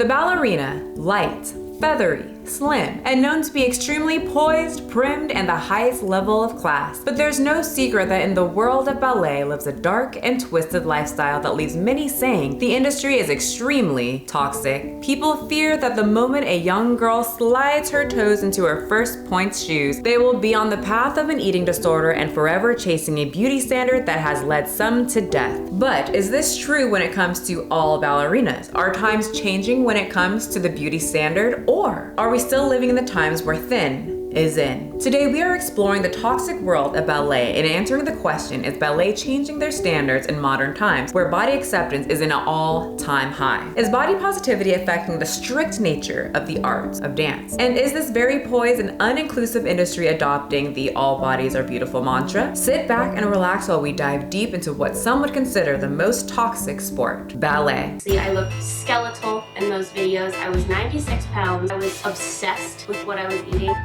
The ballerina, light, feathery, slim, and known to be extremely poised, primed, and the highest level of class. But there's no secret that in the world of ballet lives a dark and twisted lifestyle that leaves many saying the industry is extremely toxic. People fear that the moment a young girl slides her toes into her first pointe shoes, they will be on the path of an eating disorder and forever chasing a beauty standard that has led some to death. But is this true when it comes to all ballerinas? Are times changing when it comes to the beauty standard? Or are we still living in the times where thin is in? Today we are exploring the toxic world of ballet and answering the question, is ballet changing their standards in modern times where body acceptance is in an all-time high? Is body positivity affecting the strict nature of the art of dance? And is this very poised and uninclusive industry adopting the all bodies are beautiful mantra? Sit back and relax while we dive deep into what some would consider the most toxic sport, ballet. See, I looked skeletal in those videos. I was 96 pounds. I was obsessed with what I was eating.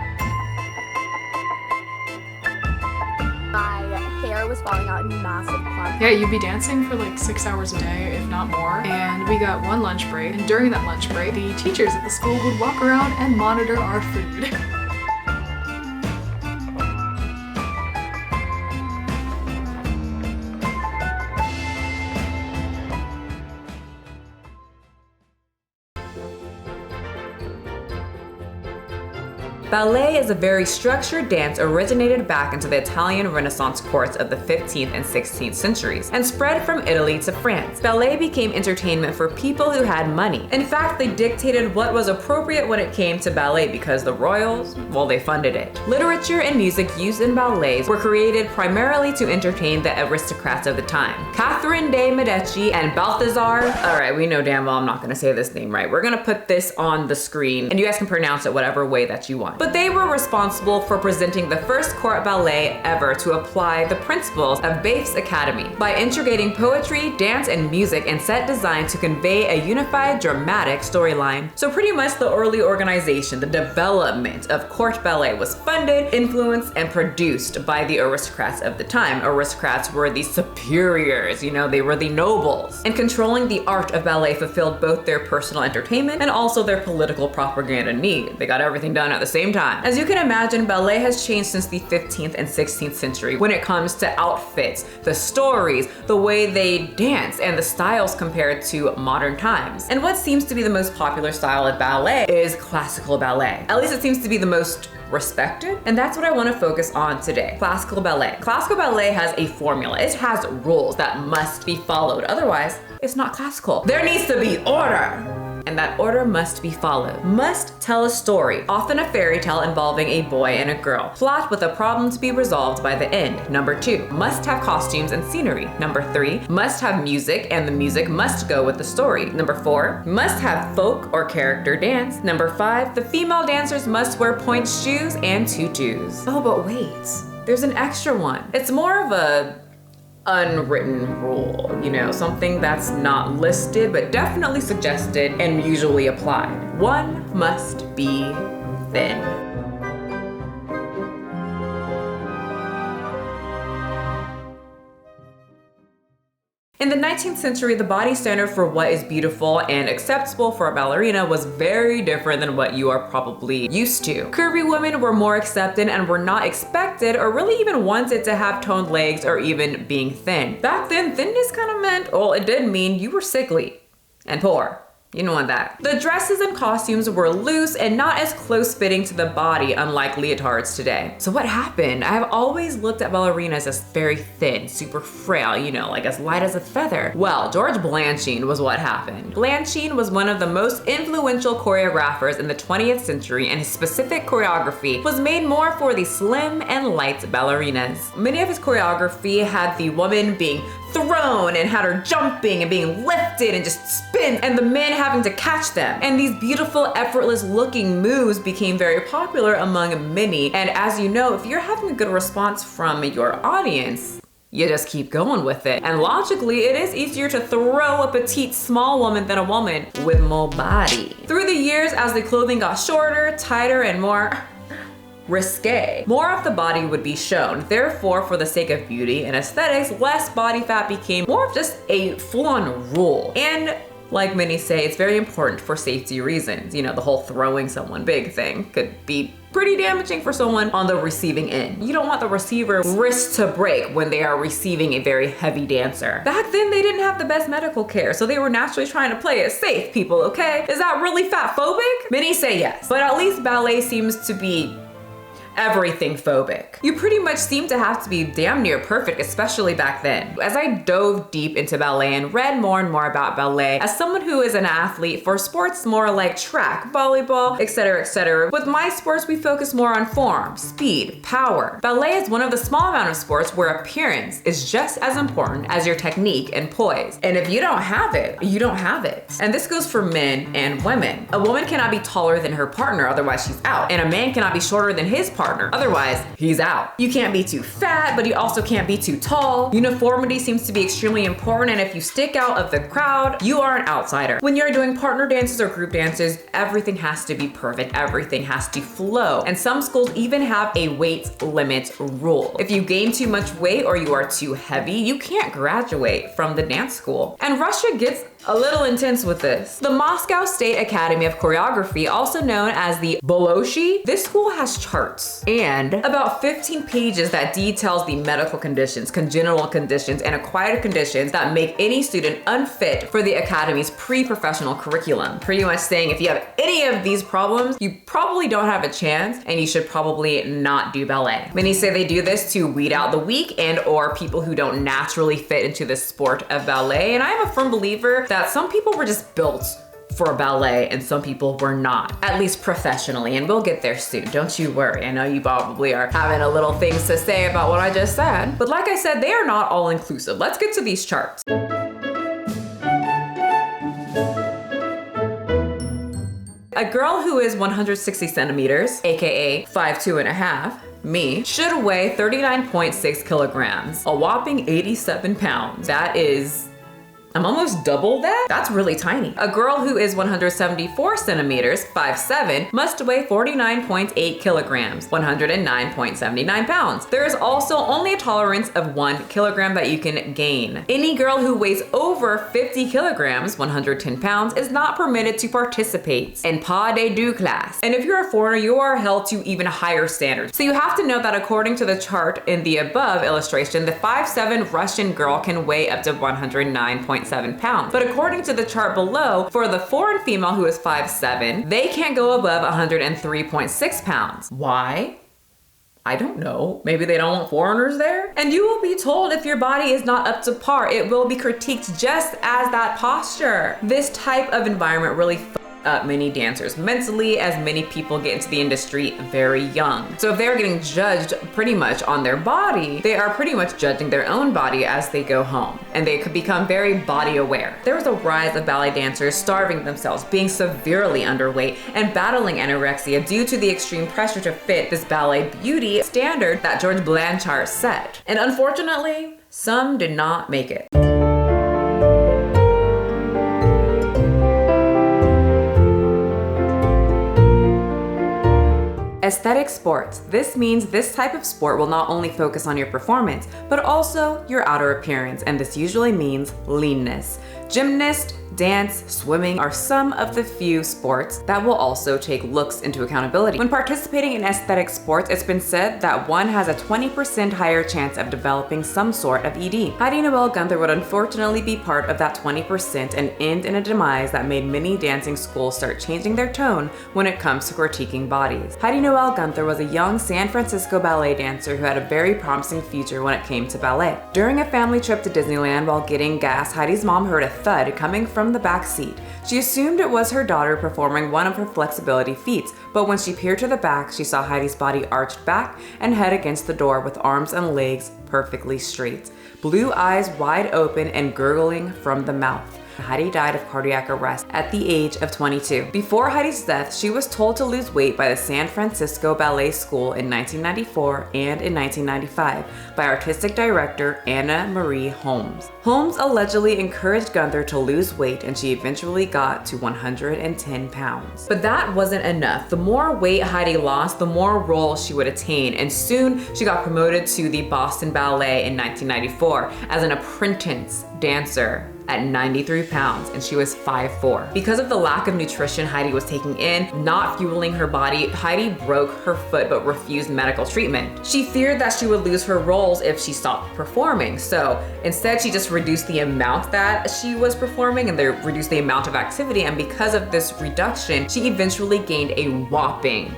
My hair was falling out in massive clumps. Yeah, you'd be dancing for like 6 hours a day, if not more. And we got one lunch break. And during that lunch break, the teachers at the school would walk around and monitor our food. Ballet is a very structured dance originated back into the Italian Renaissance courts of the 15th and 16th centuries and spread from Italy to France. Ballet became entertainment for people who had money. In fact, they dictated what was appropriate when it came to ballet because the royals, well, they funded it. Literature and music used in ballets were created primarily to entertain the aristocrats of the time. Catherine de Medici and Balthazar, all right, we know damn well I'm not gonna say this name right. We're gonna put this on the screen and you guys can pronounce it whatever way that you want. But they were responsible for presenting the first court ballet ever to apply the principles of Baif's Academy by integrating poetry, dance, and music and set design to convey a unified dramatic storyline. So pretty much the early organization, the development of court ballet was funded, influenced, and produced by the aristocrats of the time. Aristocrats were the superiors, you know, they were the nobles. And controlling the art of ballet fulfilled both their personal entertainment and also their political propaganda need. They got everything done at the same time. As you can imagine, ballet has changed since the 15th and 16th century when it comes to outfits, the stories, the way they dance, and the styles compared to modern times. And what seems to be the most popular style of ballet is classical ballet. At least it seems to be the most respected, and that's what I want to focus on today. Classical ballet. Classical ballet has a formula. It has rules that must be followed. Otherwise, it's not classical. There needs to be order. And that order must be followed. Must tell a story, often a fairy tale involving a boy and a girl. Plot with a problem to be resolved by the end. Number 2, must have costumes and scenery. Number 3, must have music and the music must go with the story. Number 4, must have folk or character dance. Number 5, the female dancers must wear pointe shoes and tutus. Oh, but wait, there's an extra one. It's more of a unwritten rule, you know, something that's not listed but definitely suggested and usually applied. One must be thin. In the 19th century, the body standard for what is beautiful and acceptable for a ballerina was very different than what you are probably used to. Curvy women were more accepted and were not expected or really even wanted to have toned legs or even being thin. Back then, thinness kind of meant, well, it did mean you were sickly and poor. You know what that. The dresses and costumes were loose and not as close fitting to the body, unlike leotards today. So what happened? I've always looked at ballerinas as very thin, super frail, you know, like as light as a feather. Well, George Balanchine was what happened. Balanchine was one of the most influential choreographers in the 20th century, and his specific choreography was made more for the slim and light ballerinas. Many of his choreography had the woman being thrown and had her jumping and being lifted and just spin, and the men having to catch them. And these beautiful, effortless looking moves became very popular among many. And as you know, if you're having a good response from your audience, you just keep going with it. And logically, it is easier to throw a petite, small woman than a woman with more body. Through the years, as the clothing got shorter, tighter, and more risque, more of the body would be shown. Therefore, for the sake of beauty and aesthetics, less body fat became more of just a full-on rule. And Like many say, it's very important for safety reasons. You know, the whole throwing someone big thing could be pretty damaging for someone on the receiving end. You don't want the receiver wrist to break when they are receiving a very heavy dancer. Back then, they didn't have the best medical care, so they were naturally trying to play it safe, people, okay? Is that really fat phobic? Many say yes, but at least ballet seems to be everything phobic. You pretty much seem to have to be damn near perfect, especially back then. As I dove deep into ballet and read more and more about ballet, as someone who is an athlete for sports more like track, volleyball, etc., with my sports we focus more on form, speed, power. Ballet is one of the small amount of sports where appearance is just as important as your technique and poise. And if you don't have it, you don't have it. And this goes for men and women. A woman cannot be taller than her partner, otherwise she's out. And a man cannot be shorter than his partner, otherwise he's out. You can't be too fat, but you also can't be too tall. Uniformity seems to be extremely important, and if you stick out of the crowd, you are an outsider. When you're doing partner dances or group dances, everything has to be perfect, everything has to flow. And some schools even have a weight limit rule. If you gain too much weight or you are too heavy, you can't graduate from the dance school. And Russia gets a little intense with this. The Moscow State Academy of Choreography, also known as the Boloshi, this school has charts and about 15 pages that details the medical conditions, congenital conditions, and acquired conditions that make any student unfit for the academy's pre-professional curriculum. Pretty much saying if you have any of these problems, you probably don't have a chance and you should probably not do ballet. Many say they do this to weed out the weak and or people who don't naturally fit into the sport of ballet. And I am a firm believer that some people were just built for ballet and some people were not, at least professionally, and we'll get there soon, don't you worry. I know you probably are having a little things to say about what I just said, but like I said, they are not all inclusive. Let's get to these charts. A girl who is 160 centimeters, aka 5'2.5", me, should weigh 39.6 kilograms, a whopping 87 pounds. That is, I'm almost double that? That's really tiny. A girl who is 174 centimeters, 5'7", must weigh 49.8 kilograms, 109.79 pounds. There is also only a tolerance of 1 kilogram that you can gain. Any girl who weighs over 50 kilograms, 110 pounds, is not permitted to participate in pas de deux class. And if you're a foreigner, you are held to even higher standards. So you have to know that according to the chart in the above illustration, the 5'7" Russian girl can weigh up to 109.7 pounds. But according to the chart below, for the foreign female who is 5'7", they can't go above 103.6 pounds. Why? I don't know. Maybe they don't want foreigners there? And you will be told if your body is not up to par. It will be critiqued just as that posture. This type of environment really up many dancers mentally, as many people get into the industry very young. So if they're getting judged pretty much on their body, they are pretty much judging their own body as they go home, and they could become very body aware. There was a rise of ballet dancers starving themselves, being severely underweight, and battling anorexia due to the extreme pressure to fit this ballet beauty standard that George Blanchard set. And unfortunately, some did not make it. Aesthetic sports. This means this type of sport will not only focus on your performance, but also your outer appearance, and this usually means leanness. Gymnast, dance, swimming are some of the few sports that will also take looks into accountability. When participating in aesthetic sports, it's been said that one has a 20% higher chance of developing some sort of ED. Heidi Noel Gunther would unfortunately be part of that 20% and end in a demise that made many dancing schools start changing their tone when it comes to critiquing bodies. Heidi Noel Gunther was a young San Francisco ballet dancer who had a very promising future when it came to ballet. During a family trip to Disneyland while getting gas, Heidi's mom heard a thud coming from the back seat. She assumed it was her daughter performing one of her flexibility feats, but when she peered to the back, she saw Heidi's body arched back and head against the door with arms and legs perfectly straight, blue eyes wide open and gurgling from the mouth. Heidi died of cardiac arrest at the age of 22. Before Heidi's death, she was told to lose weight by the San Francisco Ballet School in 1994 and in 1995 by artistic director Anna Marie Holmes. Holmes allegedly encouraged Gunther to lose weight, and she eventually got to 110 pounds. But that wasn't enough. The more weight Heidi lost, the more roles she would attain, and soon she got promoted to the Boston Ballet in 1994 as an apprentice dancer at 93 pounds, and she was 5'4". Because of the lack of nutrition Heidi was taking in, not fueling her body, Heidi broke her foot but refused medical treatment. She feared that she would lose her roles if she stopped performing, so instead she just reduced the amount that she was performing and they reduced the amount of activity, and because of this reduction, she eventually gained a whopping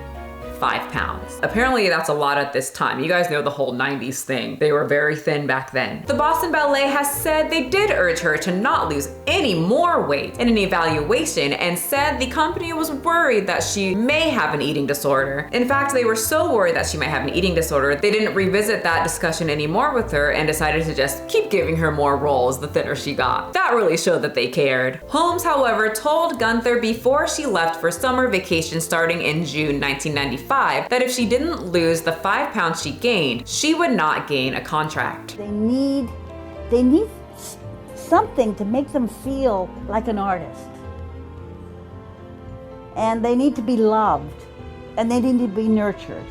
5 pounds. Apparently that's a lot at this time. You guys know the whole 90s thing. They were very thin back then. The Boston Ballet has said they did urge her to not lose any more weight in an evaluation and said the company was worried that she may have an eating disorder. In fact, they were so worried that she might have an eating disorder, they didn't revisit that discussion anymore with her and decided to just keep giving her more roles the thinner she got. That really showed that they cared. Holmes, however, told Gunther before she left for summer vacation starting in June 1995 that if she didn't lose the 5 pounds she gained, she would not gain a contract. They need something to make them feel like an artist. And they need to be loved, and they need to be nurtured.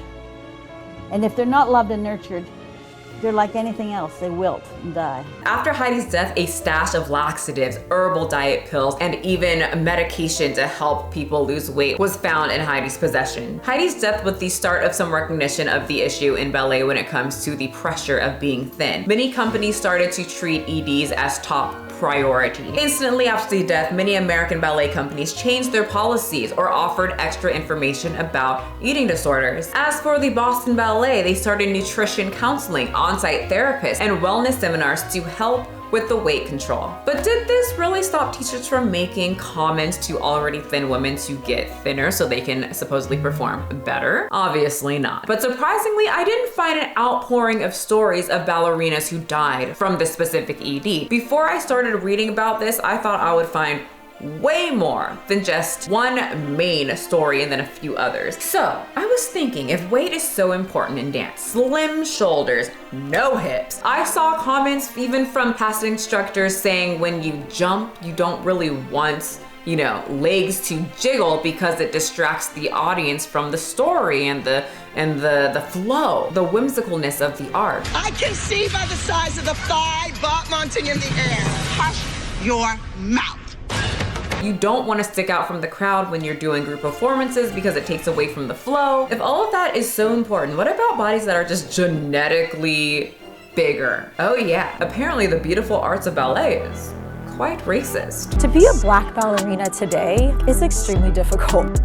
And if they're not loved and nurtured, they're like anything else, they wilt and die. After Heidi's death, a stash of laxatives, herbal diet pills, and even medication to help people lose weight was found in Heidi's possession. Heidi's death was the start of some recognition of the issue in ballet when it comes to the pressure of being thin. Many companies started to treat EDs as top priority. Instantly after the death, many American ballet companies changed their policies or offered extra information about eating disorders. As for the Boston Ballet, they started nutrition counseling, on-site therapists, and wellness seminars to help with the weight control. But did this really stop teachers from making comments to already thin women to get thinner so they can supposedly perform better? Obviously not. But surprisingly, I didn't find an outpouring of stories of ballerinas who died from this specific ED. Before I started reading about this, I thought I would find way more than just one main story and then a few others. So I was thinking, if weight is so important in dance, slim shoulders, no hips. I saw comments even from past instructors saying when you jump, you don't really want legs to jiggle because it distracts the audience from the story and the flow, the whimsicalness of the art. I can see by the size of the thigh butt mounting in the air. Hush your mouth. You don't want to stick out from the crowd when you're doing group performances because it takes away from the flow. If all of that is so important, what about bodies that are just genetically bigger? Oh yeah, apparently the beautiful arts of ballet is quite racist. To be a black ballerina today is extremely difficult.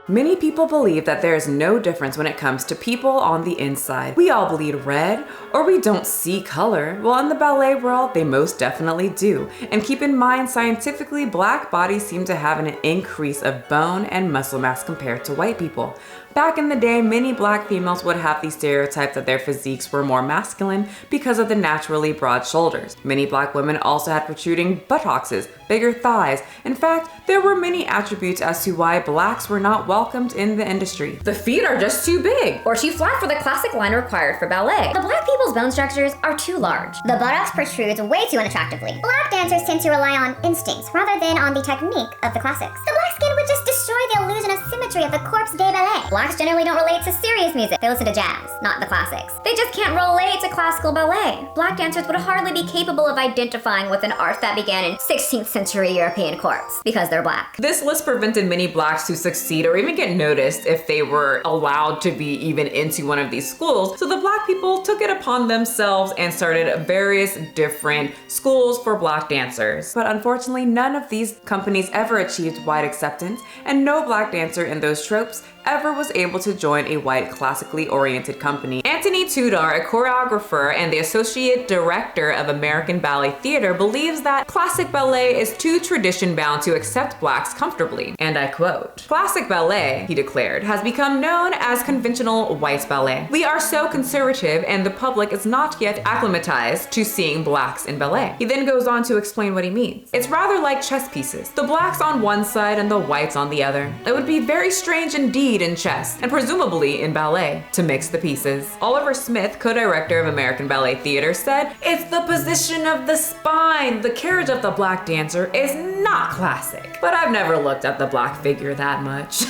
Many people believe that there is no difference when it comes to people on the inside. We all bleed red, or we don't see color. Well, in the ballet world, they most definitely do. And keep in mind, scientifically, black bodies seem to have an increase of bone and muscle mass compared to white people. Back in the day, many black females would have the stereotype that their physiques were more masculine because of the naturally broad shoulders. Many black women also had protruding buttocks, bigger thighs. In fact, there were many attributes as to why blacks were not welcomed in the industry. The feet are just too big, or too flat for the classic line required for ballet. The black people's bone structures are too large. The buttocks protrude way too unattractively. Black dancers tend to rely on instincts rather than on the technique of the classics. The black skin would just destroy the illusion of symmetry of the corps de ballet. Blacks generally don't relate to serious music. They listen to jazz, not the classics. They just can't relate to classical ballet. Black dancers would hardly be capable of identifying with an art that began in 16th century European courts because they're black. This list prevented many blacks to succeed or even get noticed if they were allowed to be even into one of these schools. So the black people took it upon themselves and started various different schools for black dancers. But unfortunately, none of these companies ever achieved wide acceptance, and no black dancer in those tropes ever was able to join a white classically oriented company. Anthony Tudor, a choreographer and the associate director of American Ballet Theater, believes that classic ballet is too tradition bound to accept blacks comfortably. And I quote, "Classic ballet," he declared, "has become known as conventional white ballet. We are so conservative and the public is not yet acclimatized to seeing blacks in ballet." He then goes on to explain what he means. "It's rather like chess pieces, the blacks on one side and the whites on the other. It would be very very strange indeed in chess, and presumably in ballet, to mix the pieces. Oliver Smith, co-director of American Ballet Theater, said, "It's the position of the spine. The carriage of the black dancer is not classic." But I've never looked at the black figure that much.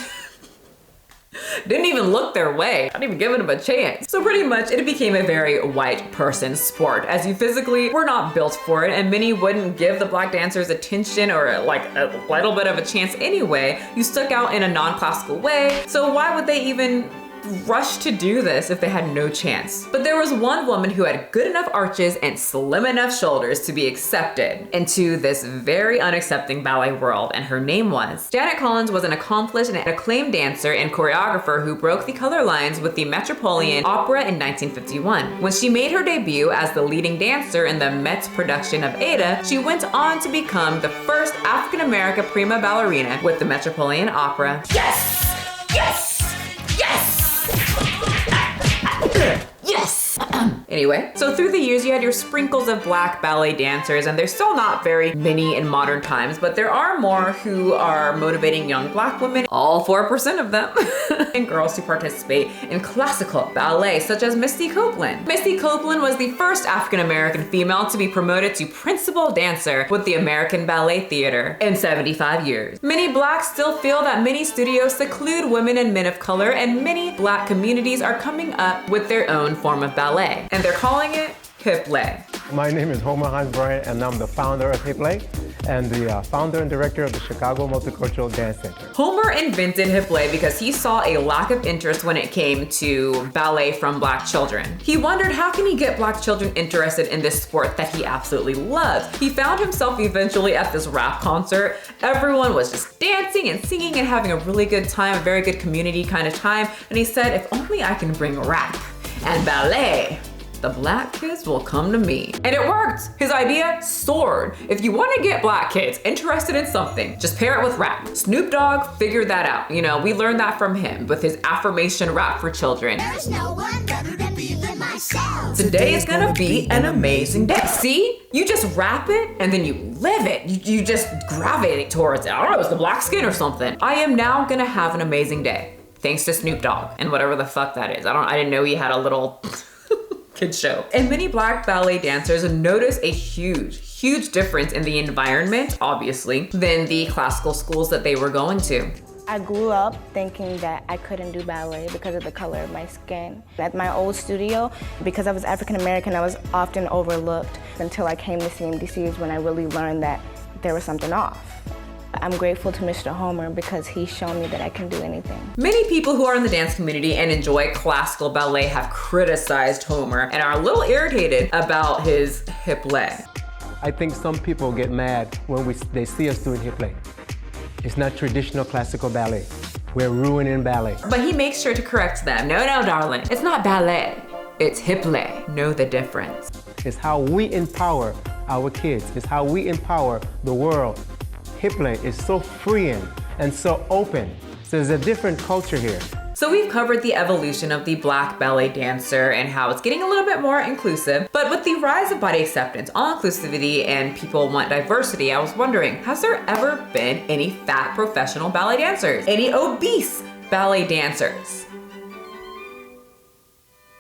Didn't even look their way. Not even giving them a chance. So pretty much it became a very white person sport, as you physically were not built for it, and many wouldn't give the black dancers attention or like a little bit of a chance anyway. You stuck out in a non-classical way, so why would they even rush to do this if they had no chance? But there was one woman who had good enough arches and slim enough shoulders to be accepted into this very unaccepting ballet world, and her name was Janet Collins. Was an accomplished and acclaimed dancer and choreographer who broke the color lines with the Metropolitan Opera in 1951. When she made her debut as the leading dancer in the Met's production of Ada, she went on to become the first African-American prima ballerina with the Metropolitan Opera. Yes! Yes! Yes! Yes! Anyway, so through the years you had your sprinkles of black ballet dancers, and there's still not very many in modern times, but there are more who are motivating young black women, all 4% of them, and girls to participate in classical ballet, such as Misty Copeland. Misty Copeland was the first African-American female to be promoted to principal dancer with the American Ballet Theater in 75 years. Many blacks still feel that many studios seclude women and men of color, and many black communities are coming up with their own form of ballet, and they're calling it hiplet. My name is Homer Hans Bryant, and I'm the founder of Hiplet and the founder and director of the Chicago Multicultural Dance Center. Homer invented hiplet because he saw a lack of interest when it came to ballet from black children. He wondered, how can he get black children interested in this sport that he absolutely loves? He found himself eventually at this rap concert. Everyone was just dancing and singing and having a really good time, a very good community kind of time. And he said, if only I can bring rap and ballet, the black kids will come to me. And it worked. His idea soared. If you want to get black kids interested in something, just pair it with rap. Snoop Dogg figured that out. You know, we learned that from him with his affirmation rap for children. There's no one better to be than myself. Today is gonna be an amazing day. See? You just rap it and then you live it. You just gravitate towards it. I don't know, it's the black skin or something. I am now gonna have an amazing day. Thanks to Snoop Dogg and whatever the fuck that is. I didn't know he had a little kids show. And many black ballet dancers notice a huge difference in the environment, obviously, than the classical schools that they were going to. I grew up thinking that I couldn't do ballet because of the color of my skin. At my old studio, because I was African American, I was often overlooked until I came to CMDC is when I really learned that there was something off. I'm grateful to Mr. Homer because he's shown me that I can do anything. Many people who are in the dance community and enjoy classical ballet have criticized Homer and are a little irritated about his hiplet. I think some people get mad when they see us doing hiplet. It's not traditional classical ballet. We're ruining ballet. But he makes sure to correct them. No, darling, it's not ballet. It's hiplet. Know the difference. It's how we empower our kids. It's how we empower the world. Hiplet is so freeing and so open. So there's a different culture here. So we've covered the evolution of the black ballet dancer and how it's getting a little bit more inclusive. But with the rise of body acceptance, all-inclusivity, and people want diversity, I was wondering, has there ever been any fat professional ballet dancers? Any obese ballet dancers?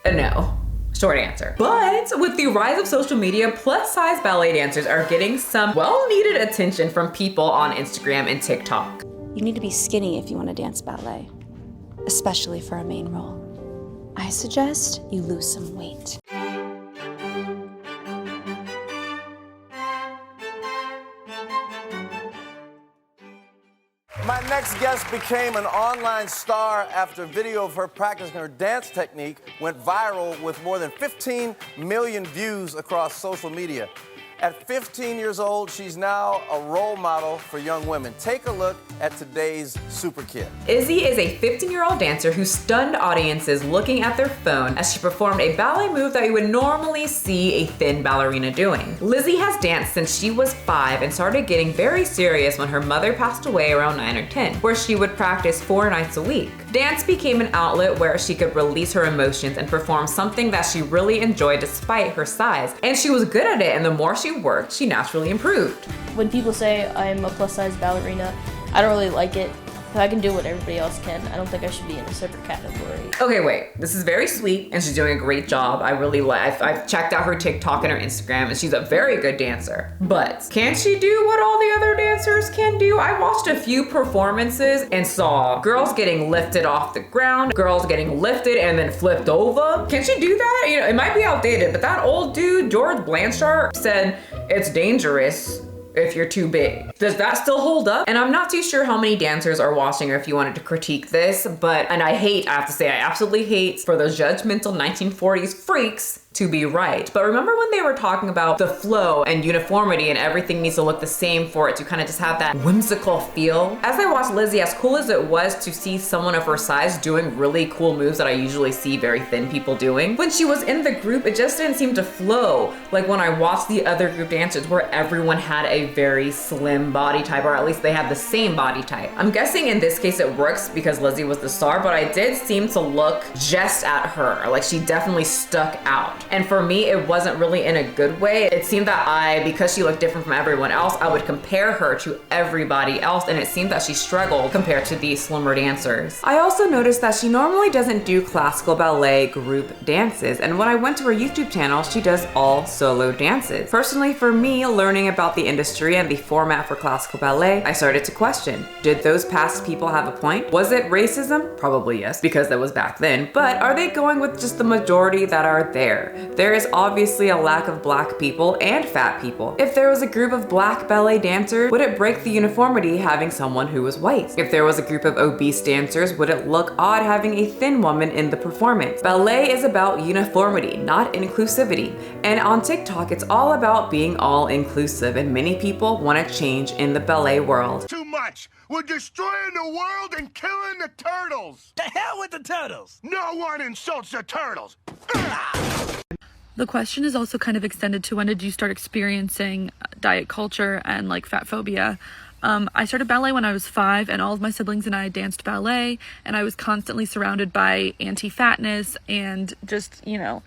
No. Short answer. But with the rise of social media, plus-size ballet dancers are getting some well-needed attention from people on Instagram and TikTok. You need to be skinny if you want to dance ballet, especially for a main role. I suggest you lose some weight. My next guest became an online star after a video of her practicing her dance technique went viral with more than 15 million views across social media. At 15 years old, she's now a role model for young women. Take a look at today's Super Kid. Izzy is a 15-year-old dancer who stunned audiences looking at their phone as she performed a ballet move that you would normally see a thin ballerina doing. Lizzie has danced since she was 5 and started getting very serious when her mother passed away around 9 or 10, where she would practice 4 nights a week. Dance became an outlet where she could release her emotions and perform something that she really enjoyed despite her size. And she was good at it, and the more she worked, she naturally improved. When people say I'm a plus-size ballerina, I don't really like it. If I can do what everybody else can, I don't think I should be in a separate category. Okay, wait. This is very sweet, and she's doing a great job. I really like. I've checked out her TikTok and her Instagram, and she's a very good dancer. But can she do what all the other dancers can do? I watched a few performances and saw girls getting lifted off the ground, girls getting lifted and then flipped over. Can she do that? You know, it might be outdated, but that old dude, George Blanchard, said it's dangerous if you're too big. Does that still hold up? And I'm not too sure how many dancers are watching or if you wanted to critique this, and I have to say, I absolutely hate for those judgmental 1940s freaks to be right. But remember when they were talking about the flow and uniformity and everything needs to look the same for it to kind of just have that whimsical feel? As I watched Lizzie, as cool as it was to see someone of her size doing really cool moves that I usually see very thin people doing, when she was in the group, it just didn't seem to flow like when I watched the other group dancers where everyone had a very slim body type, or at least they had the same body type. I'm guessing in this case it works because Lizzie was the star, but I did seem to look just at her. Like she definitely stuck out. And for me, it wasn't really in a good way. It seemed that because she looked different from everyone else, I would compare her to everybody else, and it seemed that she struggled compared to the slimmer dancers. I also noticed that she normally doesn't do classical ballet group dances, and when I went to her YouTube channel, she does all solo dances. Personally, for me, learning about the industry and the format for classical ballet, I started to question, did those past people have a point? Was it racism? Probably yes, because that was back then, but are they going with just the majority that are there? There is obviously a lack of black people and fat people. If there was a group of black ballet dancers, would it break the uniformity having someone who was white? If there was a group of obese dancers, would it look odd having a thin woman in the performance? Ballet is about uniformity, not inclusivity. And on TikTok, it's all about being all inclusive, and many people want to change in the ballet world. Too much! We're destroying the world and killing the turtles! The hell with the turtles! No one insults the turtles! The question is also kind of extended to when did you start experiencing diet culture and like fat phobia? I started ballet when I was 5, and all of my siblings and I danced ballet, and I was constantly surrounded by anti-fatness and just, you know,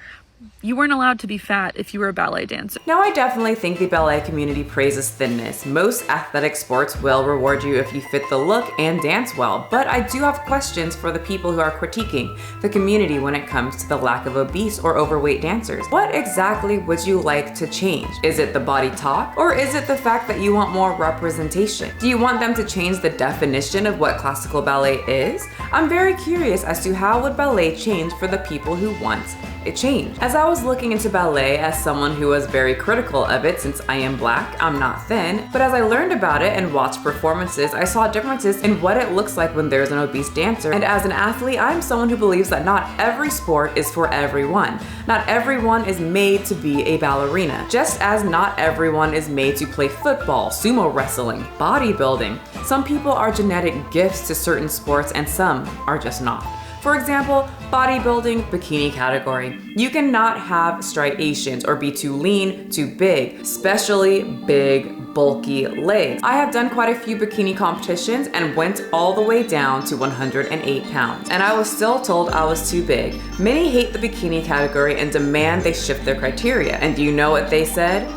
you weren't allowed to be fat if you were a ballet dancer. Now, I definitely think the ballet community praises thinness. Most athletic sports will reward you if you fit the look and dance well, but I do have questions for the people who are critiquing the community when it comes to the lack of obese or overweight dancers. What exactly would you like to change? Is it the body talk, or is it the fact that you want more representation? Do you want them to change the definition of what classical ballet is? I'm very curious as to how would ballet change for the people who want it changed. As I was looking into ballet as someone who was very critical of it, since I am black, I'm not thin, but as I learned about it and watched performances, I saw differences in what it looks like when there's an obese dancer. And as an athlete, I'm someone who believes that not every sport is for everyone. Not everyone is made to be a ballerina, just as not everyone is made to play football, sumo wrestling, bodybuilding. Some people are genetic gifts to certain sports and some are just not. For example, bodybuilding, bikini category. You cannot have striations or be too lean, too big, especially big, bulky legs. I have done quite a few bikini competitions and went all the way down to 108 pounds, and I was still told I was too big. Many hate the bikini category and demand they shift their criteria. And do you know what they said?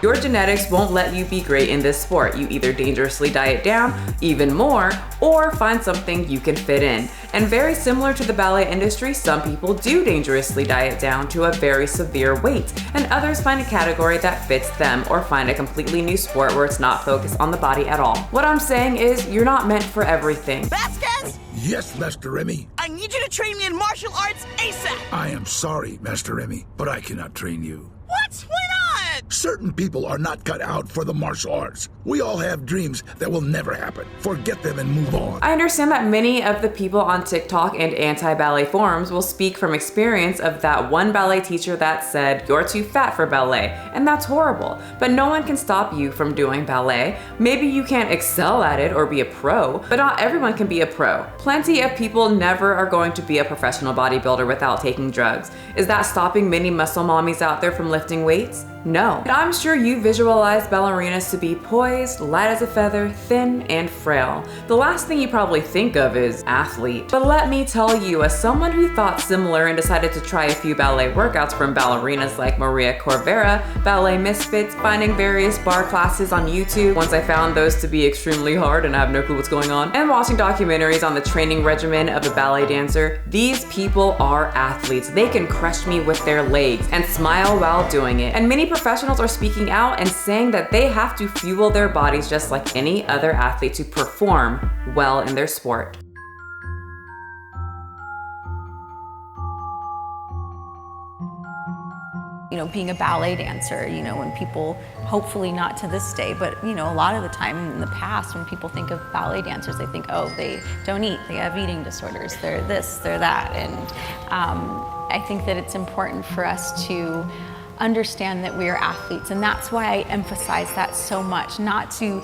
Your genetics won't let you be great in this sport. You either dangerously diet down even more or find something you can fit in. And very similar to the ballet industry, some people do dangerously diet down to a very severe weight, and others find a category that fits them or find a completely new sport where it's not focused on the body at all. What I'm saying is, you're not meant for everything. Vasquez? Yes, Master Remy. I need you to train me in martial arts ASAP. I am sorry, Master Remy, but I cannot train you. What? Why not? Certain people are not cut out for the martial arts. We all have dreams that will never happen. Forget them and move on. I understand that many of the people on TikTok and anti-ballet forums will speak from experience of that one ballet teacher that said, "You're too fat for ballet," and that's horrible. But no one can stop you from doing ballet. Maybe you can't excel at it or be a pro, but not everyone can be a pro. Plenty of people never are going to be a professional bodybuilder without taking drugs. Is that stopping many muscle mommies out there from lifting weights? No. And I'm sure you visualize ballerinas to be poised, light as a feather, thin, and frail. The last thing you probably think of is athlete. But let me tell you, as someone who thought similar and decided to try a few ballet workouts from ballerinas like Maria Corvera, Ballet Misfits, finding various bar classes on YouTube once I found those to be extremely hard and I have no clue what's going on, and watching documentaries on the training regimen of a ballet dancer, these people are athletes. They can crush me with their legs and smile while doing it. And many professionals are speaking out and saying that they have to fuel their bodies just like any other athlete to perform well in their sport. You know, being a ballet dancer, you know, when people, hopefully not to this day, but you know, a lot of the time in the past when people think of ballet dancers, they think, oh, they don't eat, they have eating disorders, they're this, they're that. And I think that it's important for us to understand that we are athletes, and that's why I emphasize that so much, not to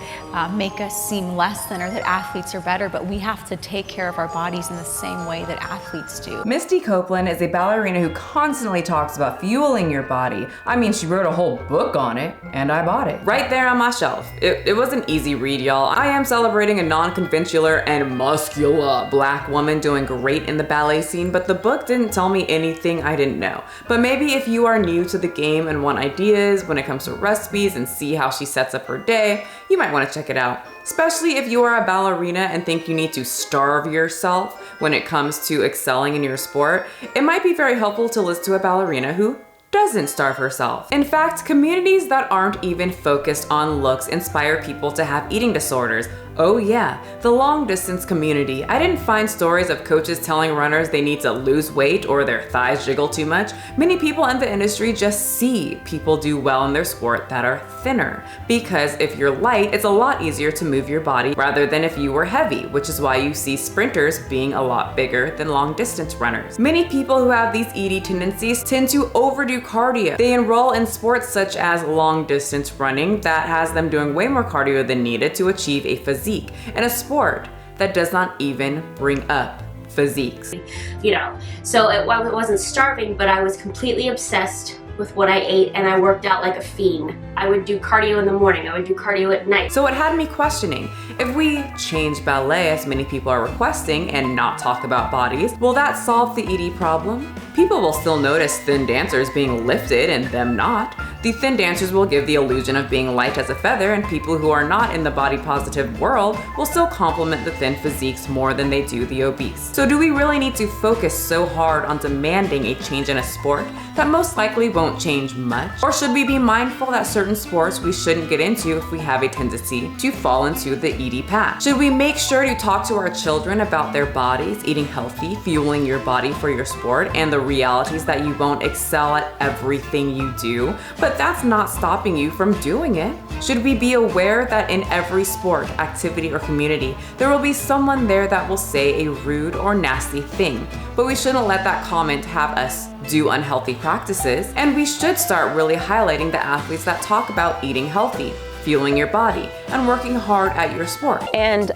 make us seem less than or that athletes are better, but we have to take care of our bodies in the same way that athletes do. Misty Copeland is a ballerina who constantly talks about fueling your body. I mean, she wrote a whole book on it, and I bought it. Right there on my shelf. It was an easy read, y'all. I am celebrating a non-conventional and muscular black woman doing great in the ballet scene, but the book didn't tell me anything I didn't know. But maybe if you are new to the game and want ideas when it comes to recipes and see how she sets up her day, you might want to check it out. Especially if you are a ballerina and think you need to starve yourself when it comes to excelling in your sport, it might be very helpful to listen to a ballerina who doesn't starve herself. In fact, communities that aren't even focused on looks inspire people to have eating disorders. Oh yeah, the long distance community. I didn't find stories of coaches telling runners they need to lose weight or their thighs jiggle too much. Many people in the industry just see people do well in their sport that are thinner. Because if you're light, it's a lot easier to move your body rather than if you were heavy, which is why you see sprinters being a lot bigger than long distance runners. Many people who have these ED tendencies tend to overdo cardio. They enroll in sports such as long distance running that has them doing way more cardio than needed to achieve a physique. In a sport that does not even bring up physiques. You know, so it wasn't starving, but I was completely obsessed with what I ate, and I worked out like a fiend. I would do cardio in the morning, I would do cardio at night. So it had me questioning, if we change ballet as many people are requesting and not talk about bodies, will that solve the ED problem? People will still notice thin dancers being lifted and them not. The thin dancers will give the illusion of being light as a feather, and people who are not in the body positive world will still compliment the thin physiques more than they do the obese. So do we really need to focus so hard on demanding a change in a sport that most likely won't change much? Or should we be mindful that certain sports we shouldn't get into if we have a tendency to fall into the ED path? Should we make sure to talk to our children about their bodies, eating healthy, fueling your body for your sport, and the realities that you won't excel at everything you do, but that's not stopping you from doing it? Should we be aware that in every sport, activity, or community, there will be someone there that will say a rude or nasty thing, but we shouldn't let that comment have us do unhealthy practices, and we should start really highlighting the athletes that talk about eating healthy, fueling your body, and working hard at your sport. And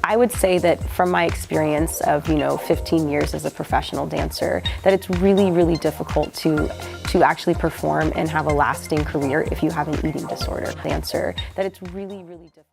I would say that from my experience of 15 years as a professional dancer, that it's really, really difficult to actually perform and have a lasting career if you have an eating disorder. Dancer, that it's really, really difficult.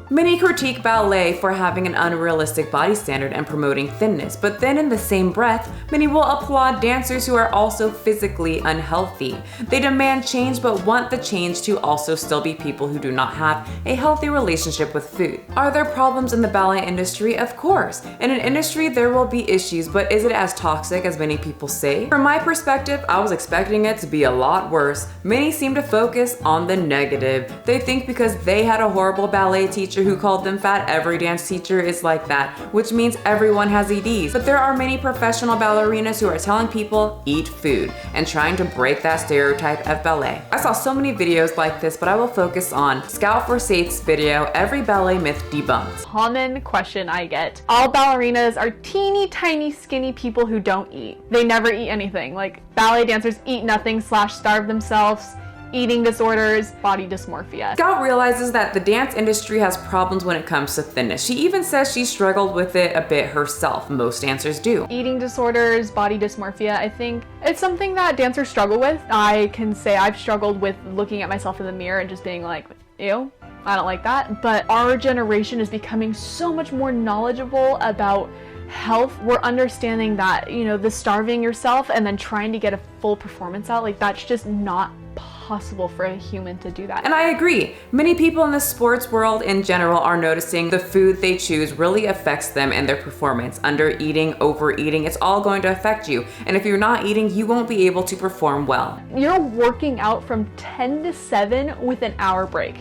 Many critique ballet for having an unrealistic body standard and promoting thinness, but then in the same breath, many will applaud dancers who are also physically unhealthy. They demand change but want the change to also still be people who do not have a healthy relationship with food. Are there problems in the ballet industry? Of course. In an industry there will be issues, but is it as toxic as many people say? From my perspective, I was expecting it to be a lot worse. Many seem to focus on the negative. They think because they had a horrible ballet teacher who called them fat, every dance teacher is like that, which means everyone has EDs. But there are many professional ballerinas who are telling people eat food and trying to break that stereotype of ballet. I saw so many videos like this, but I will focus on Scout for Safe's video, Every Ballet Myth Debunked. Common question I get. All ballerinas are teeny tiny skinny people who don't eat. They never eat anything. Like ballet dancers eat nothing / starve themselves. eating disorders, body dysmorphia. Scout realizes that the dance industry has problems when it comes to thinness. She even says she struggled with it a bit herself. Most dancers do. Eating disorders, body dysmorphia, I think it's something that dancers struggle with. I can say I've struggled with looking at myself in the mirror and just being like, ew, I don't like that. But our generation is becoming so much more knowledgeable about health. We're understanding that, you know, the starving yourself and then trying to get a full performance out, like that's just not possible for a human to do that. And I agree. Many people in the sports world in general are noticing the food they choose really affects them and their performance. Under eating, overeating, it's all going to affect you. And if you're not eating, you won't be able to perform well. You're working out from 10 to 7 with an hour break.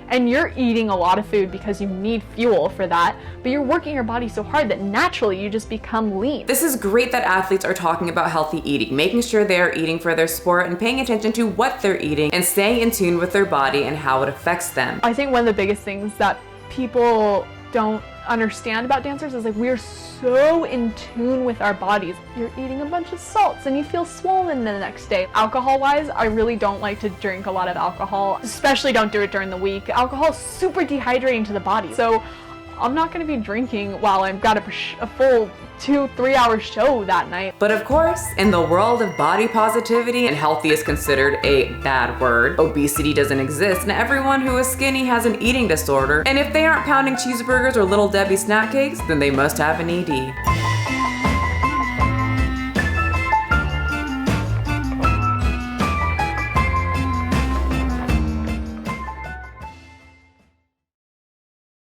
And you're eating a lot of food because you need fuel for that, but you're working your body so hard that naturally you just become lean. This is great that athletes are talking about healthy eating, making sure they are eating for their sport and paying attention to what they're eating and staying in tune with their body and how it affects them. I think one of the biggest things that people don't understand about dancers is like we're so in tune with our bodies. You're eating a bunch of salts and you feel swollen the next day. Alcohol wise, I really don't like to drink a lot of alcohol, especially don't do it during the week. Alcohol is super dehydrating to the body, so I'm not going to be drinking while I've got a full 2-3 hour show that night. But of course, in the world of body positivity, and healthy is considered a bad word, obesity doesn't exist, and everyone who is skinny has an eating disorder. And if they aren't pounding cheeseburgers or Little Debbie snack cakes, then they must have an ED.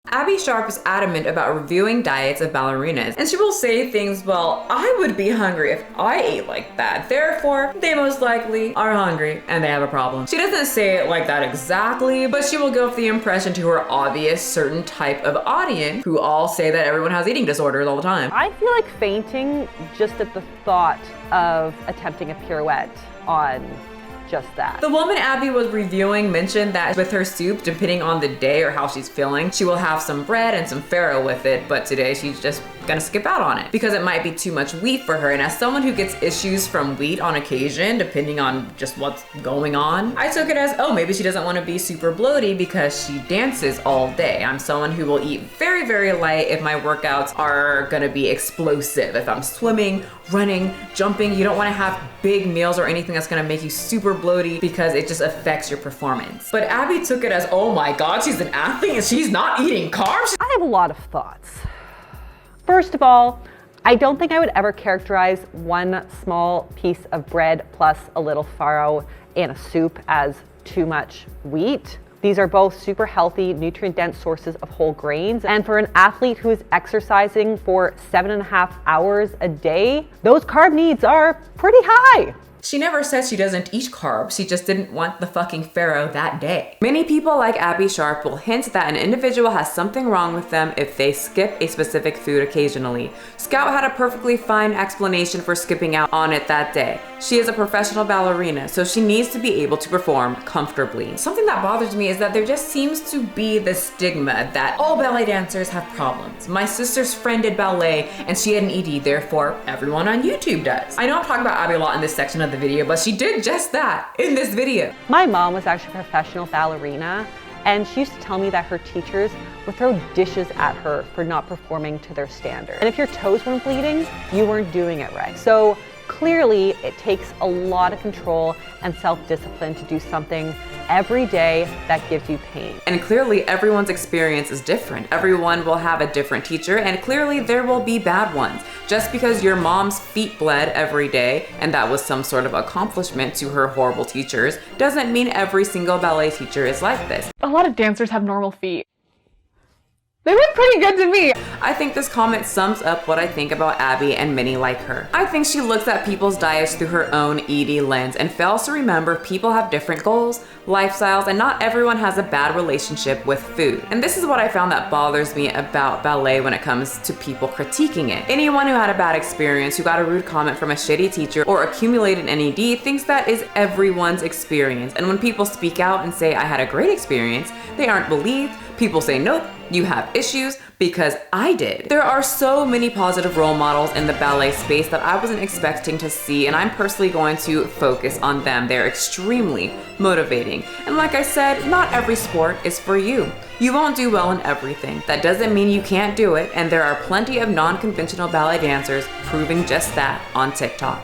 Abby Sharp is adamant about reviewing diets of ballerinas, and she will say things, well, I would be hungry if I ate like that, therefore they most likely are hungry and they have a problem. She doesn't say it like that exactly, but she will give the impression to her obvious certain type of audience who all say that everyone has eating disorders all the time. I feel like fainting just at the thought of attempting a pirouette on just that. The woman Abby was reviewing mentioned that with her soup, depending on the day or how she's feeling, she will have some bread and some farro with it, but today she's just gonna skip out on it because it might be too much wheat for her. And as someone who gets issues from wheat on occasion, depending on just what's going on, I took it as, oh, maybe she doesn't want to be super bloaty because she dances all day. I'm someone who will eat very, very light if my workouts are gonna be explosive. If I'm swimming, running, jumping, you don't want to have big meals or anything that's gonna make you super bloaty because it just affects your performance. But Abby took it as, oh my God, she's an athlete and she's not eating carbs? I have a lot of thoughts. First of all, I don't think I would ever characterize one small piece of bread plus a little farro in a soup as too much wheat. These are both super healthy, nutrient-dense sources of whole grains. And for an athlete who is exercising for 7.5 hours a day, those carb needs are pretty high. She never said she doesn't eat carbs, she just didn't want the fucking farro that day. Many people like Abby Sharp will hint that an individual has something wrong with them if they skip a specific food occasionally. Scout had a perfectly fine explanation for skipping out on it that day. She is a professional ballerina, so she needs to be able to perform comfortably. Something that bothers me is that there just seems to be the stigma that all ballet dancers have problems. My sister's friend did ballet and she had an ED, therefore everyone on YouTube does. I know I'm talking about Abby a lot in this section of the video, but she did just that in this video. My mom was actually a professional ballerina, and she used to tell me that her teachers would throw dishes at her for not performing to their standard. And if your toes weren't bleeding, you weren't doing it right. So clearly it takes a lot of control and self-discipline to do something every day that gives you pain. And clearly everyone's experience is different. Everyone will have a different teacher, and clearly there will be bad ones. Just because your mom's feet bled every day and that was some sort of accomplishment to her horrible teachers doesn't mean every single ballet teacher is like this. A lot of dancers have normal feet. They look pretty good to me. I think this comment sums up what I think about Abby and many like her. I think she looks at people's diets through her own ED lens and fails to remember people have different goals, lifestyles, and not everyone has a bad relationship with food. And this is what I found that bothers me about ballet when it comes to people critiquing it. Anyone who had a bad experience, who got a rude comment from a shitty teacher, or accumulated an ED thinks that is everyone's experience. And when people speak out and say, I had a great experience, they aren't believed. People say, nope, You have issues because I did. There are so many positive role models in the ballet space that I wasn't expecting to see, and I'm personally going to focus on them. They're extremely motivating. And like I said, not every sport is for you. You won't do well in everything. That doesn't mean you can't do it, and there are plenty of non-conventional ballet dancers proving just that on TikTok.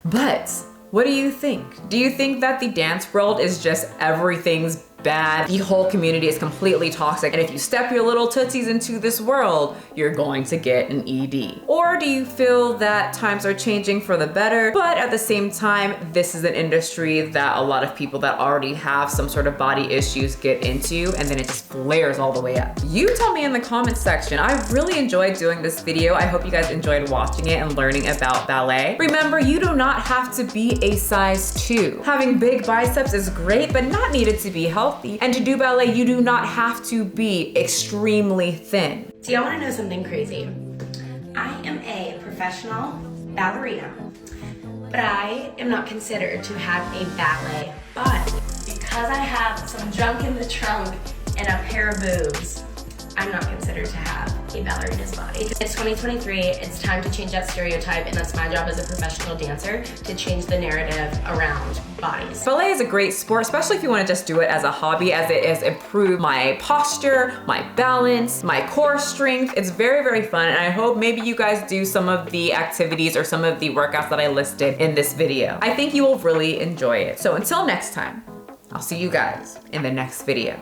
But what do you think? Do you think that the dance world is just everything's bad? The whole community is completely toxic, and if you step your little tootsies into this world, you're going to get an ED? Or do you feel that times are changing for the better, but at the same time, this is an industry that a lot of people that already have some sort of body issues get into, and then it just flares all the way up? You tell me in the comments section. I really enjoyed doing this video. I hope you guys enjoyed watching it and learning about ballet. Remember, you do not have to be a size 2. Having big biceps is great, but not needed to be healthy. And to do ballet, you do not have to be extremely thin. Do y'all want to know something crazy? I am a professional ballerina, but I am not considered to have a ballet body. Because I have some junk in the trunk and a pair of boobs, I'm not considered to have a ballerina's body. It's 2023, it's time to change that stereotype, and that's my job as a professional dancer, to change the narrative around bodies. Ballet is a great sport, especially if you want to just do it as a hobby, as it has improved my posture, my balance, my core strength. It's very, very fun, and I hope maybe you guys do some of the activities or some of the workouts that I listed in this video. I think you will really enjoy it. So until next time, I'll see you guys in the next video.